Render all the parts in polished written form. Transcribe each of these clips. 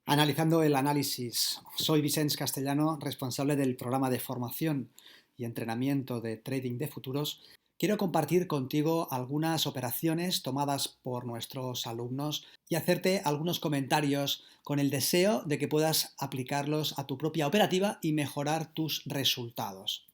Analizando el análisis, soy Vicens Castellano, responsable del programa de formación y entrenamiento de trading de futuros. Quiero compartir contigo algunas operaciones tomadas por nuestros alumnos y hacerte algunos comentarios con el deseo de que puedas aplicarlos a tu propia operativa y mejorar tus resultados.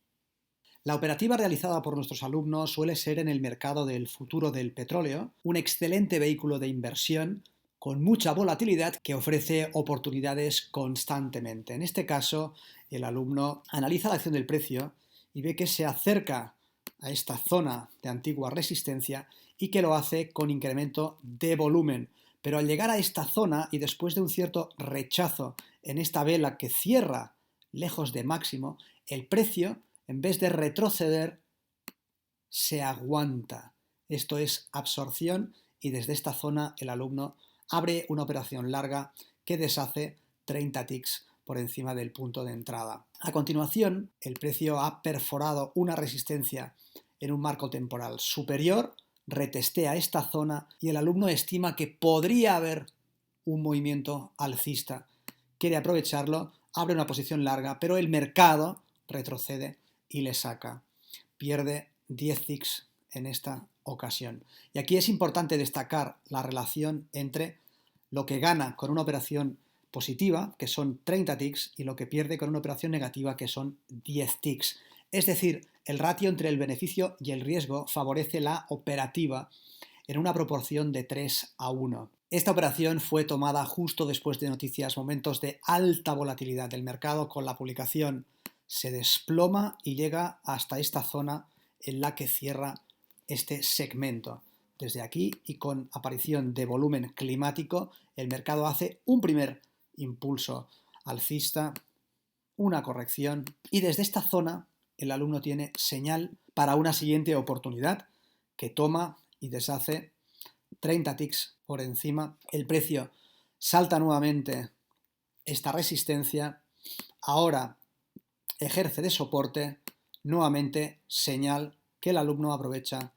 La operativa realizada por nuestros alumnos suele ser en el mercado del futuro del petróleo, un excelente vehículo de inversión con mucha volatilidad que ofrece oportunidades constantemente. En este caso, el alumno analiza la acción del precio y ve que se acerca a esta zona de antigua resistencia y que lo hace con incremento de volumen. Pero al llegar a esta zona y después de un cierto rechazo en esta vela que cierra lejos de máximo, el precio, en vez de retroceder, se aguanta. Esto es absorción y desde esta zona el alumno abre una operación larga que deshace 30 ticks por encima del punto de entrada. A continuación, el precio ha perforado una resistencia en un marco temporal superior, retestea esta zona y el alumno estima que podría haber un movimiento alcista. Quiere aprovecharlo, abre una posición larga, pero el mercado retrocede y le saca. Pierde 10 ticks en esta ocasión. Y aquí es importante destacar la relación entre lo que gana con una operación positiva, que son 30 ticks, y lo que pierde con una operación negativa, que son 10 ticks. Es decir, el ratio entre el beneficio y el riesgo favorece la operativa en una proporción de 3:1. Esta operación fue tomada justo después de noticias, momentos de alta volatilidad del mercado, con la publicación se desploma y llega hasta esta zona en la que cierra este segmento. Desde aquí y con aparición de volumen climático, el mercado hace un primer impulso alcista, una corrección y desde esta zona el alumno tiene señal para una siguiente oportunidad que toma y deshace 30 ticks por encima. El precio salta nuevamente esta resistencia, ahora ejerce de soporte, nuevamente señal que el alumno aprovecha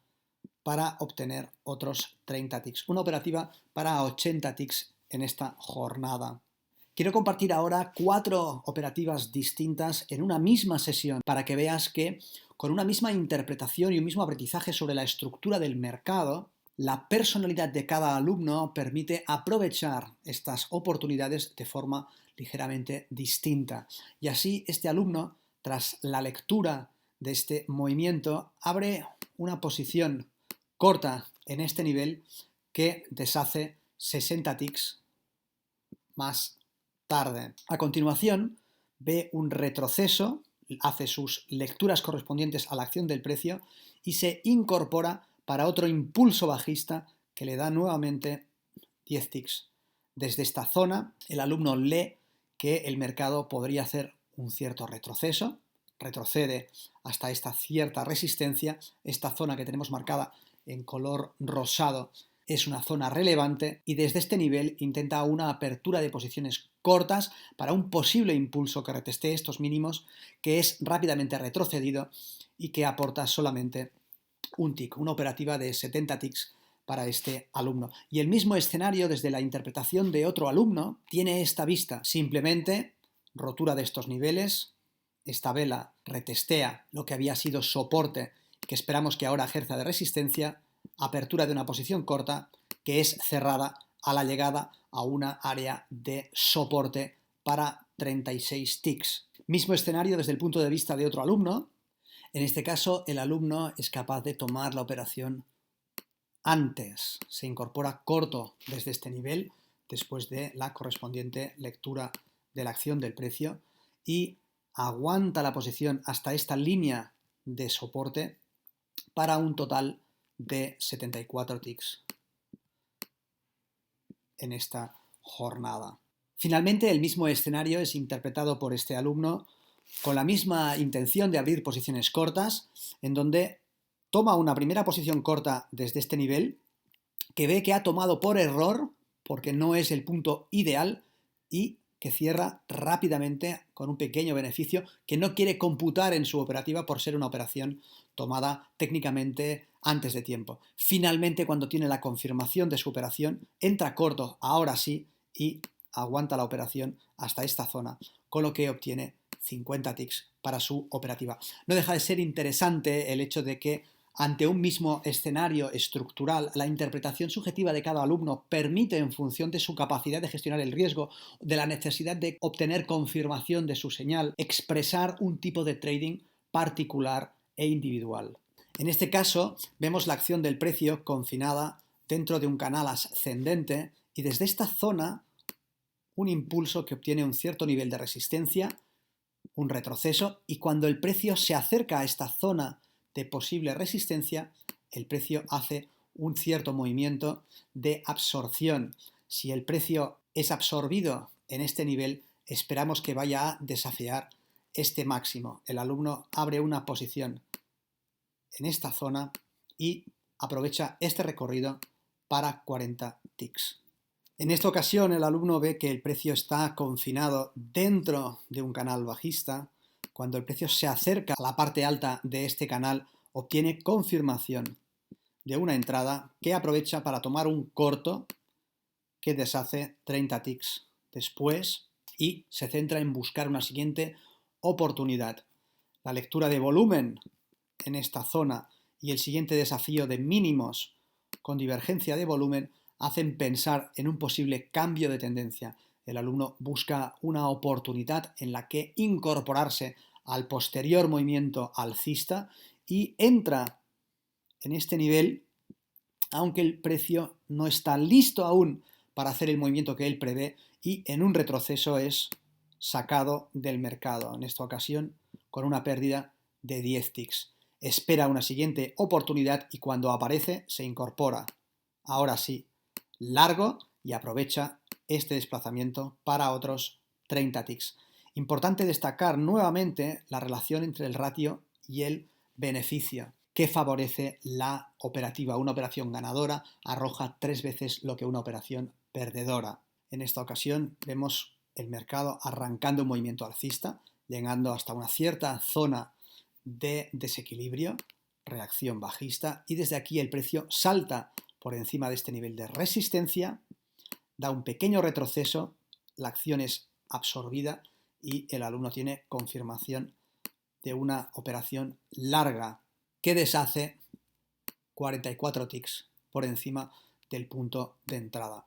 para obtener otros 30 ticks. Una operativa para 80 ticks en esta jornada. Quiero compartir ahora 4 operativas distintas en una misma sesión para que veas que con una misma interpretación y un mismo aprendizaje sobre la estructura del mercado, la personalidad de cada alumno permite aprovechar estas oportunidades de forma ligeramente distinta. Y así este alumno, tras la lectura de este movimiento, abre una posición corta en este nivel que deshace 60 ticks más tarde. A continuación, ve un retroceso, hace sus lecturas correspondientes a la acción del precio y se incorpora para otro impulso bajista que le da nuevamente 10 ticks. Desde esta zona, el alumno lee que el mercado podría hacer un cierto retroceso, retrocede hasta esta cierta resistencia, esta zona que tenemos marcada en color rosado es una zona relevante y desde este nivel intenta una apertura de posiciones cortas para un posible impulso que retestee estos mínimos, que es rápidamente retrocedido y que aporta solamente un tick, una operativa de 70 ticks para este alumno. Y el mismo escenario desde la interpretación de otro alumno tiene esta vista, simplemente rotura de estos niveles, esta vela retestea lo que había sido soporte que esperamos que ahora ejerza de resistencia, apertura de una posición corta que es cerrada a la llegada a una área de soporte para 36 ticks. Mismo escenario desde el punto de vista de otro alumno. En este caso, el alumno es capaz de tomar la operación antes. Se incorpora corto desde este nivel, después de la correspondiente lectura de la acción del precio, y aguanta la posición hasta esta línea de soporte para un total de 74 ticks en esta jornada. Finalmente, el mismo escenario es interpretado por este alumno con la misma intención de abrir posiciones cortas, en donde toma una primera posición corta desde este nivel, que ve que ha tomado por error, porque no es el punto ideal, y que cierra rápidamente con un pequeño beneficio que no quiere computar en su operativa por ser una operación tomada técnicamente antes de tiempo. Finalmente, cuando tiene la confirmación de su operación, entra corto, ahora sí, y aguanta la operación hasta esta zona, con lo que obtiene 50 ticks para su operativa. No deja de ser interesante el hecho de que ante un mismo escenario estructural, la interpretación subjetiva de cada alumno permite, en función de su capacidad de gestionar el riesgo, de la necesidad de obtener confirmación de su señal, expresar un tipo de trading particular e individual. En este caso, vemos la acción del precio confinada dentro de un canal ascendente y desde esta zona un impulso que obtiene un cierto nivel de resistencia, un retroceso, y cuando el precio se acerca a esta zona de posible resistencia, el precio hace un cierto movimiento de absorción. Si el precio es absorbido en este nivel, esperamos que vaya a desafiar este máximo. El alumno abre una posición en esta zona y aprovecha este recorrido para 40 ticks. En esta ocasión el alumno ve que el precio está confinado dentro de un canal bajista. Cuando el precio se acerca a la parte alta de este canal, obtiene confirmación de una entrada que aprovecha para tomar un corto que deshace 30 ticks después y se centra en buscar una siguiente oportunidad. La lectura de volumen en esta zona y el siguiente desafío de mínimos con divergencia de volumen hacen pensar en un posible cambio de tendencia. El alumno busca una oportunidad en la que incorporarse al posterior movimiento alcista y entra en este nivel, aunque el precio no está listo aún para hacer el movimiento que él prevé y en un retroceso es sacado del mercado, en esta ocasión con una pérdida de 10 ticks. Espera una siguiente oportunidad y cuando aparece se incorpora. Ahora sí, largo y aprovecha este desplazamiento para otros 30 ticks. Importante destacar nuevamente la relación entre el ratio y el beneficio que favorece la operativa. Una operación ganadora arroja 3 veces lo que una operación perdedora. En esta ocasión vemos el mercado arrancando un movimiento alcista, llegando hasta una cierta zona de desequilibrio, reacción bajista, y desde aquí el precio salta por encima de este nivel de resistencia, da un pequeño retroceso, la acción es absorbida y el alumno tiene confirmación de una operación larga que deshace 44 ticks por encima del punto de entrada.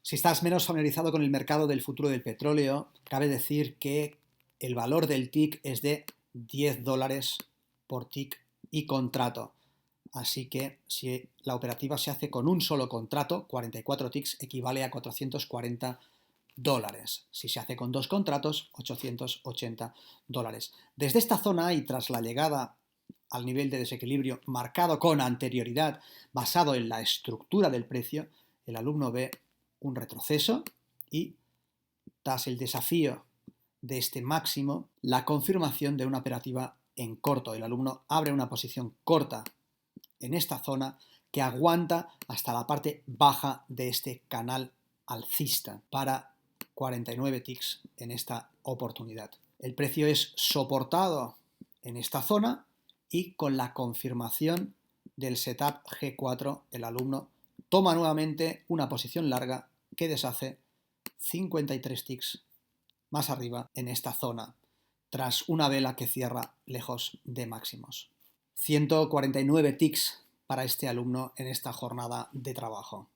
Si estás menos familiarizado con el mercado del futuro del petróleo, cabe decir que el valor del tick es de $10 por tick y contrato. Así que si la operativa se hace con un solo contrato, 44 ticks equivale a $440. Si se hace con 2 contratos, $880. Desde esta zona y tras la llegada al nivel de desequilibrio marcado con anterioridad, basado en la estructura del precio, el alumno ve un retroceso y, tras el desafío de este máximo, la confirmación de una operativa en corto. El alumno abre una posición corta en esta zona que aguanta hasta la parte baja de este canal alcista para 49 ticks en esta oportunidad. El precio es soportado en esta zona y con la confirmación del setup G4 el alumno toma nuevamente una posición larga que deshace 53 ticks más arriba en esta zona tras una vela que cierra lejos de máximos. 149 ticks para este alumno en esta jornada de trabajo.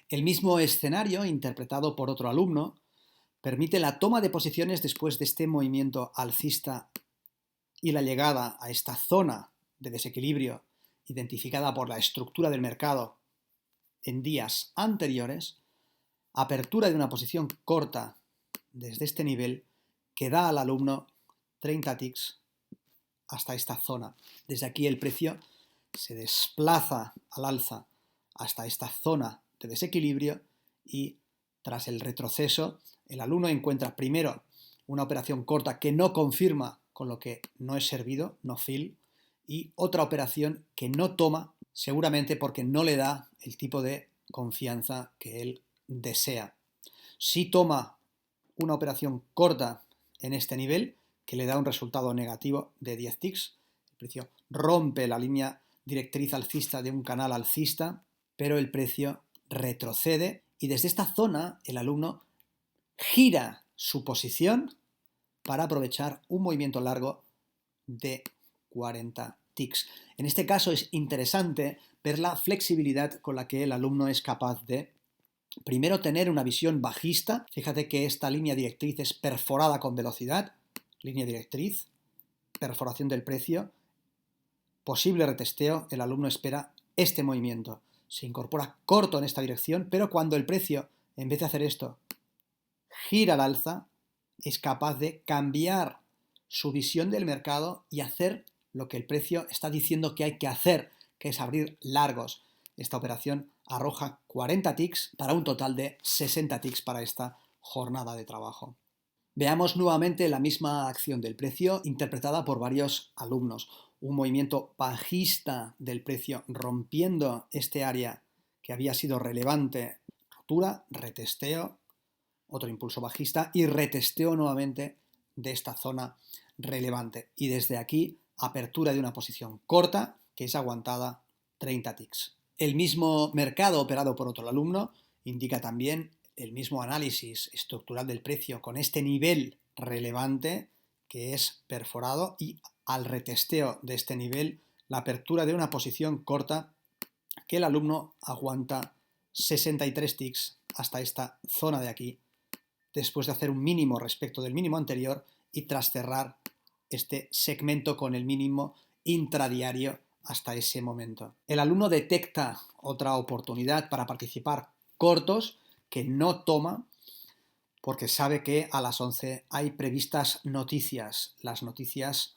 El mismo escenario, interpretado por otro alumno, permite la toma de posiciones después de este movimiento alcista y la llegada a esta zona de desequilibrio identificada por la estructura del mercado en días anteriores, apertura de una posición corta desde este nivel que da al alumno 30 ticks hasta esta zona. Desde aquí el precio se desplaza al alza hasta esta zona de desequilibrio y tras el retroceso el alumno encuentra primero una operación corta que no confirma con lo que no es servido, no fill, y otra operación que no toma seguramente porque no le da el tipo de confianza que él desea. Si toma una operación corta en este nivel, que le da un resultado negativo de 10 ticks, el precio rompe la línea directriz alcista de un canal alcista, pero el precio retrocede y desde esta zona el alumno gira su posición para aprovechar un movimiento largo de 40 ticks. En este caso es interesante ver la flexibilidad con la que el alumno es capaz de primero tener una visión bajista. Fíjate que esta línea directriz es perforada con velocidad, línea directriz, perforación del precio, posible retesteo, el alumno espera este movimiento. Se incorpora corto en esta dirección, pero cuando el precio, en vez de hacer esto, gira al alza, es capaz de cambiar su visión del mercado y hacer lo que el precio está diciendo que hay que hacer, que es abrir largos. Esta operación arroja 40 ticks para un total de 60 ticks para esta jornada de trabajo. Veamos nuevamente la misma acción del precio interpretada por varios alumnos. Un movimiento bajista del precio rompiendo este área que había sido relevante, rotura, retesteo, otro impulso bajista y retesteo nuevamente de esta zona relevante. Y desde aquí, apertura de una posición corta que es aguantada 30 ticks. El mismo mercado operado por otro alumno indica también el mismo análisis estructural del precio con este nivel relevante que es perforado y al retesteo de este nivel la apertura de una posición corta que el alumno aguanta 63 ticks hasta esta zona de aquí después de hacer un mínimo respecto del mínimo anterior y tras cerrar este segmento con el mínimo intradiario hasta ese momento. El alumno detecta otra oportunidad para participar cortos que no toma porque sabe que a las 11 hay previstas noticias. Las noticias,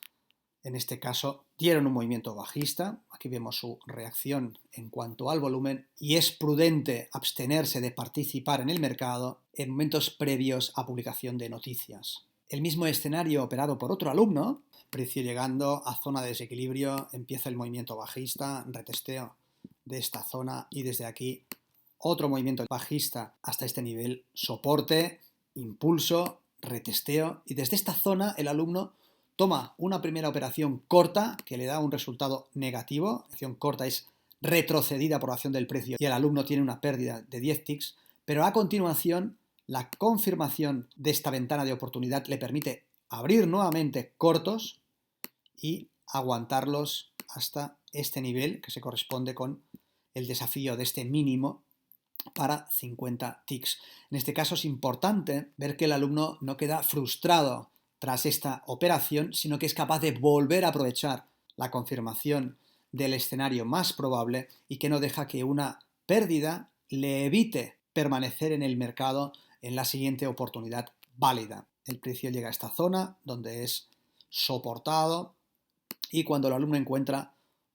en este caso, dieron un movimiento bajista. Aquí vemos su reacción en cuanto al volumen y es prudente abstenerse de participar en el mercado en momentos previos a publicación de noticias. El mismo escenario operado por otro alumno, precio llegando a zona de desequilibrio, empieza el movimiento bajista, retesteo de esta zona y desde aquí otro movimiento bajista hasta este nivel, soporte, impulso, retesteo y desde esta zona el alumno toma una primera operación corta que le da un resultado negativo. La acción corta es retrocedida por la acción del precio y el alumno tiene una pérdida de 10 ticks, pero a continuación la confirmación de esta ventana de oportunidad le permite abrir nuevamente cortos y aguantarlos hasta este nivel que se corresponde con el desafío de este mínimo para 50 ticks. En este caso es importante ver que el alumno no queda frustrado tras esta operación, sino que es capaz de volver a aprovechar la confirmación del escenario más probable y que no deja que una pérdida le evite permanecer en el mercado en la siguiente oportunidad válida. El precio llega a esta zona donde es soportado y cuando el alumno encuentra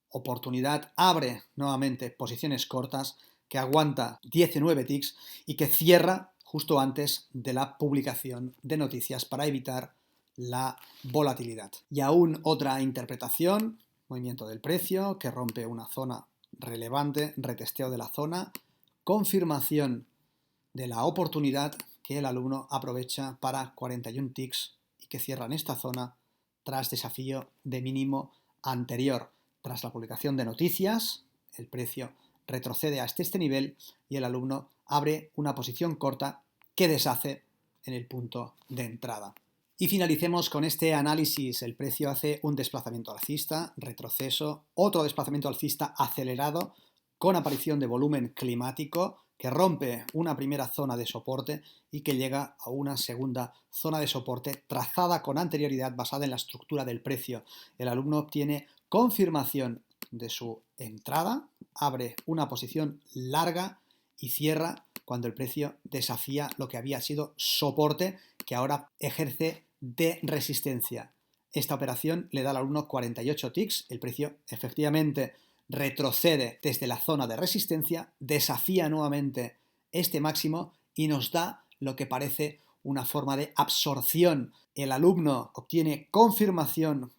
oportunidad abre nuevamente posiciones cortas que aguanta 19 ticks y que cierra justo antes de la publicación de noticias para evitar la volatilidad. Y aún otra interpretación, movimiento del precio que rompe una zona relevante, retesteo de la zona, confirmación de la oportunidad que el alumno aprovecha para 41 ticks y que cierra en esta zona tras desafío de mínimo anterior. Tras la publicación de noticias, el precio retrocede hasta este nivel y el alumno abre una posición corta que deshace en el punto de entrada. Y finalicemos con este análisis. El precio hace un desplazamiento alcista, retroceso, otro desplazamiento alcista acelerado con aparición de volumen climático que rompe una primera zona de soporte y que llega a una segunda zona de soporte trazada con anterioridad basada en la estructura del precio. El alumno obtiene confirmación de su entrada, abre una posición larga y cierra cuando el precio desafía lo que había sido soporte que ahora ejerce de resistencia. Esta operación le da al alumno 48 ticks, el precio efectivamente retrocede desde la zona de resistencia, desafía nuevamente este máximo y nos da lo que parece una forma de absorción. El alumno obtiene confirmación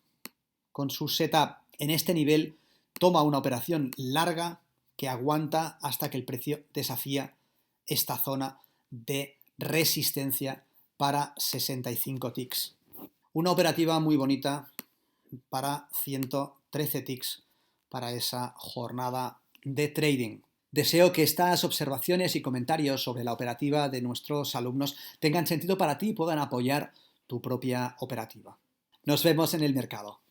con su setup en este nivel, toma una operación larga que aguanta hasta que el precio desafía esta zona de resistencia para 65 ticks. Una operativa muy bonita para 113 ticks para esa jornada de trading. Deseo que estas observaciones y comentarios sobre la operativa de nuestros alumnos tengan sentido para ti y puedan apoyar tu propia operativa. Nos vemos en el mercado.